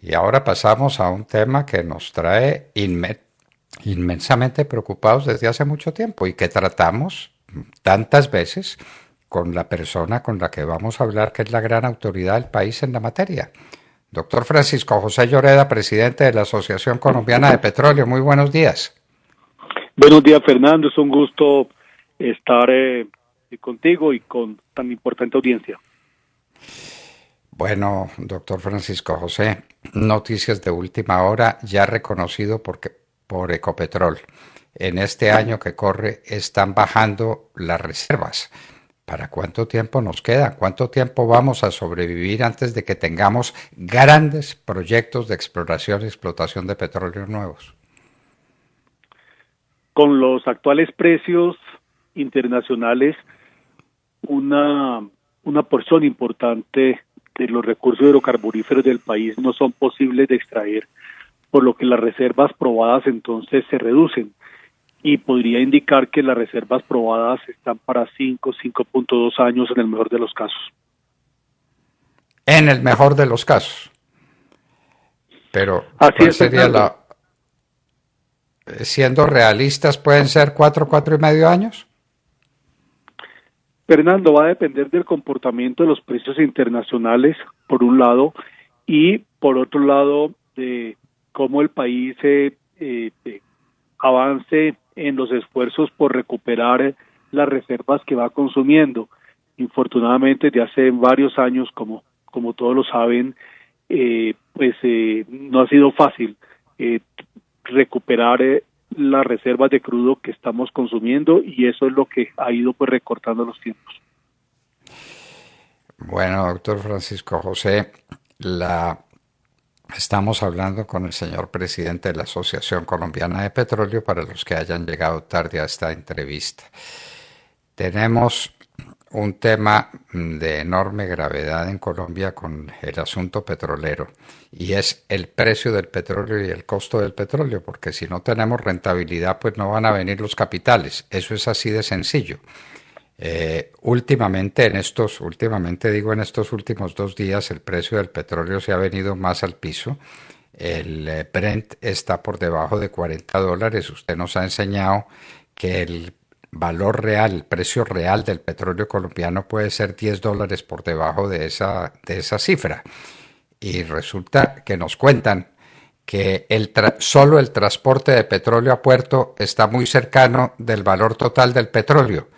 Y ahora pasamos a un tema que nos trae inmensamente preocupados desde hace mucho tiempo y que tratamos tantas veces con la persona con la que vamos a hablar, que es la gran autoridad del país en la materia. Doctor Francisco José Lloreda, presidente de la Asociación Colombiana de Petróleo. Muy buenos días. Buenos días, Fernando. Es un gusto estar contigo y con tan importante audiencia. Bueno, doctor Francisco José, noticias de última hora, ya reconocido por Ecopetrol. En este año que corre están bajando las reservas. ¿Para cuánto tiempo nos queda? ¿Cuánto tiempo vamos a sobrevivir antes de que tengamos grandes proyectos de exploración y explotación de petróleo nuevos? Con los actuales precios internacionales, una, una porción importante de los recursos hidrocarburíferos del país no son posibles de extraer, por lo que las reservas probadas entonces se reducen. Y podría indicar que las reservas probadas están para 5.2 años en el mejor de los casos. En el mejor de los casos. Pero, Así ¿cuál es, sería Fernando. siendo realistas, pueden ser 4, 4,5 años? Fernando, va a depender del comportamiento de los precios internacionales, por un lado, y por otro lado, de cómo el país avance en los esfuerzos por recuperar las reservas que va consumiendo. Infortunadamente, de hace varios años, como todos lo saben, no ha sido fácil eh, recuperar las reservas de crudo que estamos consumiendo, y eso es lo que ha ido pues recortando los tiempos. Bueno, doctor Francisco José, la estamos hablando con el señor presidente de la Asociación Colombiana de Petróleo para los que hayan llegado tarde a esta entrevista. Tenemos un tema de enorme gravedad en Colombia con el asunto petrolero y es el precio del petróleo y el costo del petróleo, porque si no tenemos rentabilidad, pues no van a venir los capitales. Eso es así de sencillo. Últimamente digo en estos últimos 2 días, el precio del petróleo se ha venido más al piso. El Brent está por debajo de $40. Usted nos ha enseñado que el valor real, el precio real del petróleo colombiano puede ser $10 por debajo de esa cifra. Y resulta que nos cuentan que solo el transporte de petróleo a puerto está muy cercano del valor total del petróleo.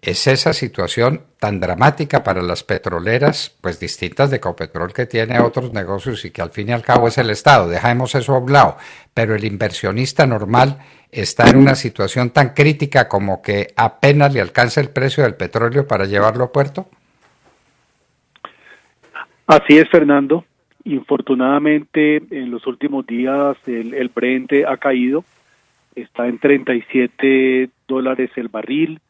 Es esa situación tan dramática para las petroleras, pues distintas de Ecopetrol, que tiene otros negocios y que al fin y al cabo es el Estado, dejemos eso a un lado, pero el inversionista normal está en una situación tan crítica como que apenas le alcanza el precio del petróleo para llevarlo a puerto. Así es, Fernando. Infortunadamente, en los últimos días el Brent ha caído, está en $37 el barril.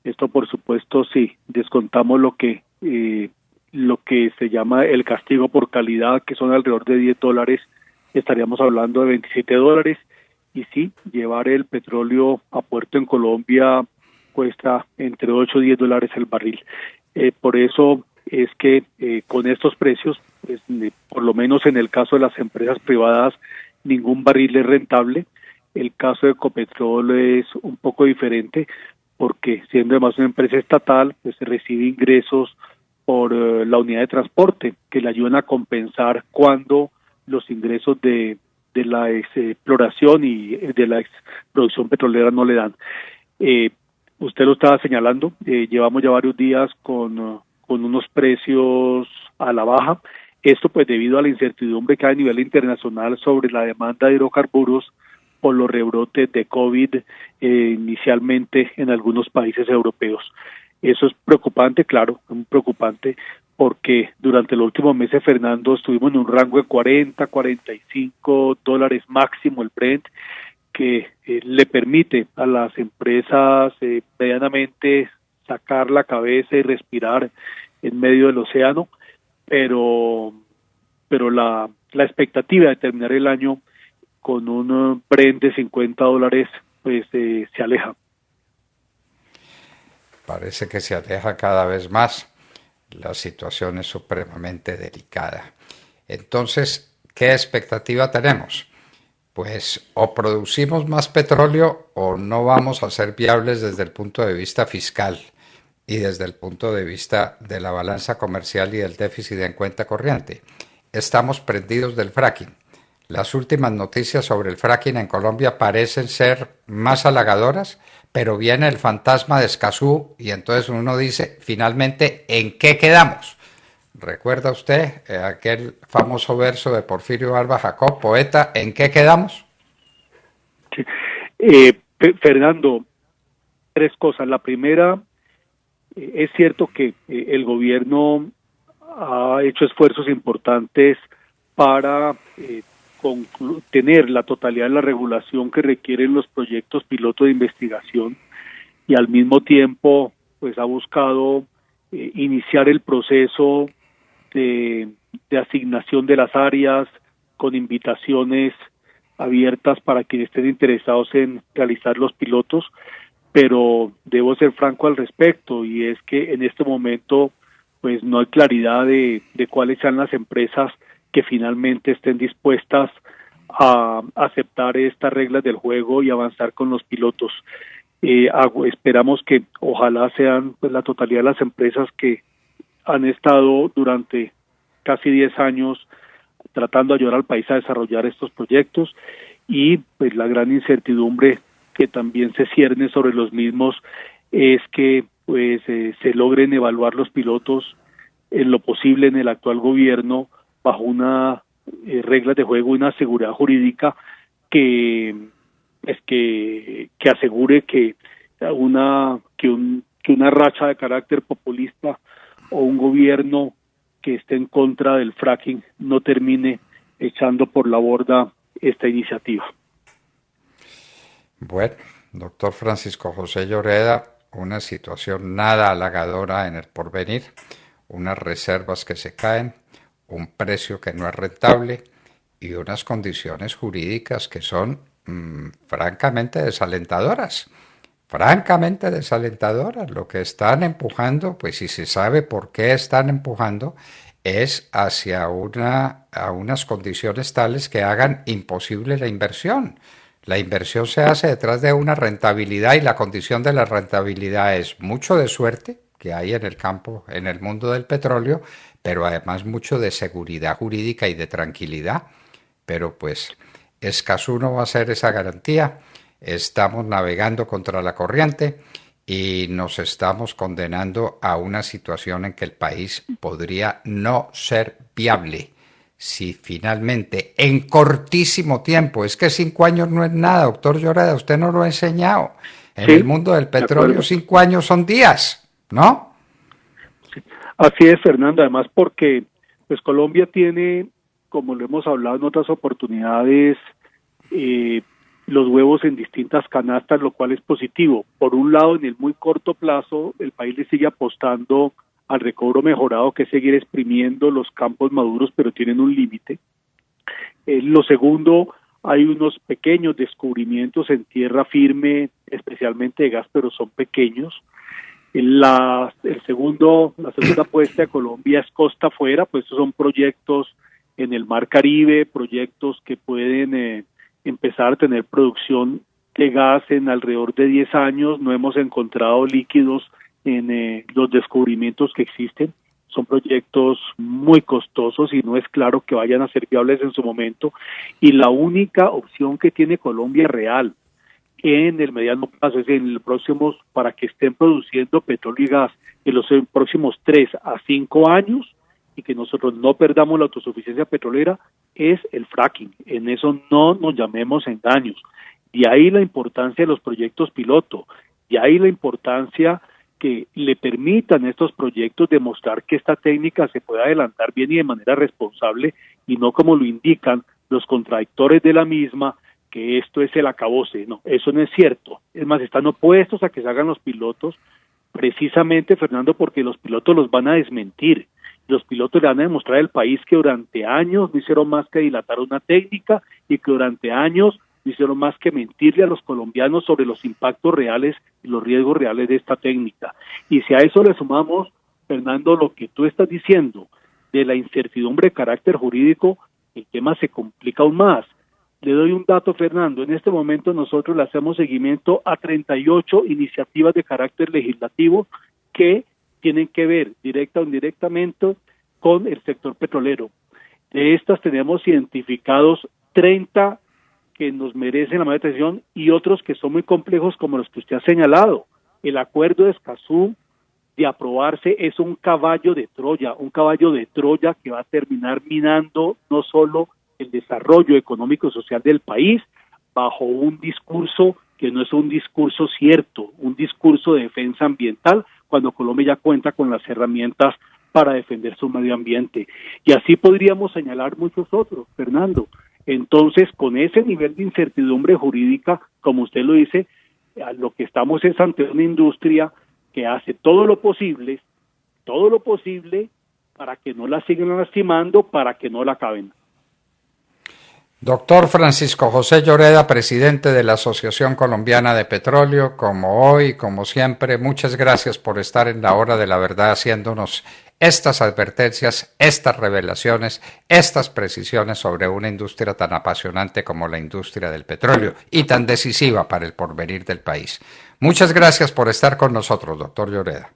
Esto, por supuesto, sí, descontamos lo que se llama el castigo por calidad, que son alrededor de $10, estaríamos hablando de $27. Y sí, llevar el petróleo a puerto en Colombia cuesta entre 8 y $10 el barril. Por eso es que con estos precios, pues, por lo menos en el caso de las empresas privadas, ningún barril es rentable. El caso de Ecopetrol es un poco diferente, porque siendo además una empresa estatal, pues se recibe ingresos por la unidad de transporte que le ayudan a compensar cuando los ingresos de la exploración y de la producción petrolera no le dan. Eh, Usted lo estaba señalando, llevamos ya varios días con unos precios a la baja. Esto pues debido a la incertidumbre que hay a nivel internacional sobre la demanda de hidrocarburos por los rebrotes de COVID inicialmente en algunos países europeos. Eso es preocupante, claro, muy preocupante, porque durante los últimos meses, Fernando, estuvimos en un rango de 40, $45 máximo el Brent, que le permite a las empresas medianamente sacar la cabeza y respirar en medio del océano, pero la expectativa de terminar el año con un Brent de $50, pues se aleja. Parece que se aleja cada vez más. La situación es supremamente delicada. Entonces, ¿qué expectativa tenemos? Pues o producimos más petróleo o no vamos a ser viables desde el punto de vista fiscal y desde el punto de vista de la balanza comercial y del déficit en cuenta corriente. Estamos prendidos del fracking. Las últimas noticias sobre el fracking en Colombia parecen ser más halagadoras, pero viene el fantasma de Escazú y entonces uno dice, finalmente, ¿en qué quedamos? ¿Recuerda usted aquel famoso verso de Porfirio Barba Jacob, poeta, ¿en qué quedamos? Sí. Fernando, tres cosas. La primera, es cierto que el gobierno ha hecho esfuerzos importantes para tener la totalidad de la regulación que requieren los proyectos piloto de investigación y al mismo tiempo pues ha buscado iniciar el proceso de asignación de las áreas con invitaciones abiertas para quienes estén interesados en realizar los pilotos, pero debo ser franco al respecto y es que en este momento pues no hay claridad de cuáles sean las empresas que finalmente estén dispuestas a aceptar estas reglas del juego y avanzar con los pilotos. Esperamos que ojalá sean pues la totalidad de las empresas que han estado durante casi 10 años tratando de ayudar al país a desarrollar estos proyectos y pues la gran incertidumbre que también se cierne sobre los mismos es que pues se logren evaluar los pilotos en lo posible en el actual gobierno bajo una reglas de juego y una seguridad jurídica que que asegure que una racha de carácter populista o un gobierno que esté en contra del fracking no termine echando por la borda esta iniciativa. Bueno, doctor Francisco José Lloreda, una situación nada halagadora en el porvenir, unas reservas que se caen, un precio que no es rentable y unas condiciones jurídicas que son francamente desalentadoras. Francamente desalentadoras. Lo que están empujando, pues si se sabe por qué están empujando, es hacia a unas condiciones tales que hagan imposible la inversión. La inversión se hace detrás de una rentabilidad y la condición de la rentabilidad es mucho de suerte, que hay en el campo, en el mundo del petróleo, pero además mucho de seguridad jurídica y de tranquilidad. Pero pues Escazú no va a ser esa garantía. Estamos navegando contra la corriente y nos estamos condenando a una situación en que el país podría no ser viable si finalmente en cortísimo tiempo, es que 5 años no es nada, doctor Lloreda, usted no lo ha enseñado. En el Sí, mundo del de petróleo acuerdo. 5 años son días, ¿no? Sí. Así es, Fernando, además porque pues Colombia tiene, como lo hemos hablado en otras oportunidades, eh, los huevos en distintas canastas, lo cual es positivo. Por un lado, en el muy corto plazo, el país le sigue apostando al recobro mejorado, que es seguir exprimiendo los campos maduros, pero tienen un límite. Lo segundo, hay unos pequeños descubrimientos en tierra firme, especialmente de gas, pero son pequeños. La segunda apuesta de Colombia es costa afuera, pues estos son proyectos en el Mar Caribe, proyectos que pueden empezar a tener producción de gas en alrededor de 10 años. No hemos encontrado líquidos en los descubrimientos que existen. Son proyectos muy costosos y no es claro que vayan a ser viables en su momento. Y la única opción que tiene Colombia real en el mediano plazo, es en el próximo, para que estén produciendo petróleo y gas en los próximos 3 a 5 años y que nosotros no perdamos la autosuficiencia petrolera, es el fracking. En eso no nos llamemos engaños. De ahí la importancia de los proyectos piloto, de ahí la importancia que le permitan a estos proyectos demostrar que esta técnica se puede adelantar bien y de manera responsable y no como lo indican los contradictores de la misma, que esto es el acabose. No, eso no es cierto. Es más, están opuestos a que se hagan los pilotos, precisamente, Fernando, porque los pilotos los van a desmentir. Los pilotos le van a demostrar al país que durante años no hicieron más que dilatar una técnica y que durante años no hicieron más que mentirle a los colombianos sobre los impactos reales y los riesgos reales de esta técnica. Y si a eso le sumamos, Fernando, lo que tú estás diciendo de la incertidumbre de carácter jurídico, el tema se complica aún más. Le doy un dato, Fernando. En este momento nosotros le hacemos seguimiento a 38 iniciativas de carácter legislativo que tienen que ver directa o indirectamente con el sector petrolero. De estas tenemos identificados 30 que nos merecen la mayor atención y otros que son muy complejos como los que usted ha señalado. El acuerdo de Escazú, de aprobarse, es un caballo de Troya que va a terminar minando no solo el desarrollo económico y social del país, bajo un discurso que no es un discurso cierto, un discurso de defensa ambiental, cuando Colombia ya cuenta con las herramientas para defender su medio ambiente. Y así podríamos señalar muchos otros, Fernando. Entonces, con ese nivel de incertidumbre jurídica, como usted lo dice, a lo que estamos es ante una industria que hace todo lo posible para que no la sigan lastimando, para que no la acaben. Doctor Francisco José Lloreda, presidente de la Asociación Colombiana de Petróleo, como hoy, como siempre, muchas gracias por estar en la hora de la verdad haciéndonos estas advertencias, estas revelaciones, estas precisiones sobre una industria tan apasionante como la industria del petróleo y tan decisiva para el porvenir del país. Muchas gracias por estar con nosotros, doctor Lloreda.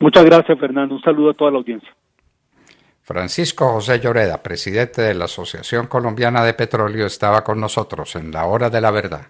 Muchas gracias, Fernando. Un saludo a toda la audiencia. Francisco José Lloreda, presidente de la Asociación Colombiana de Petróleo, estaba con nosotros en la hora de la verdad.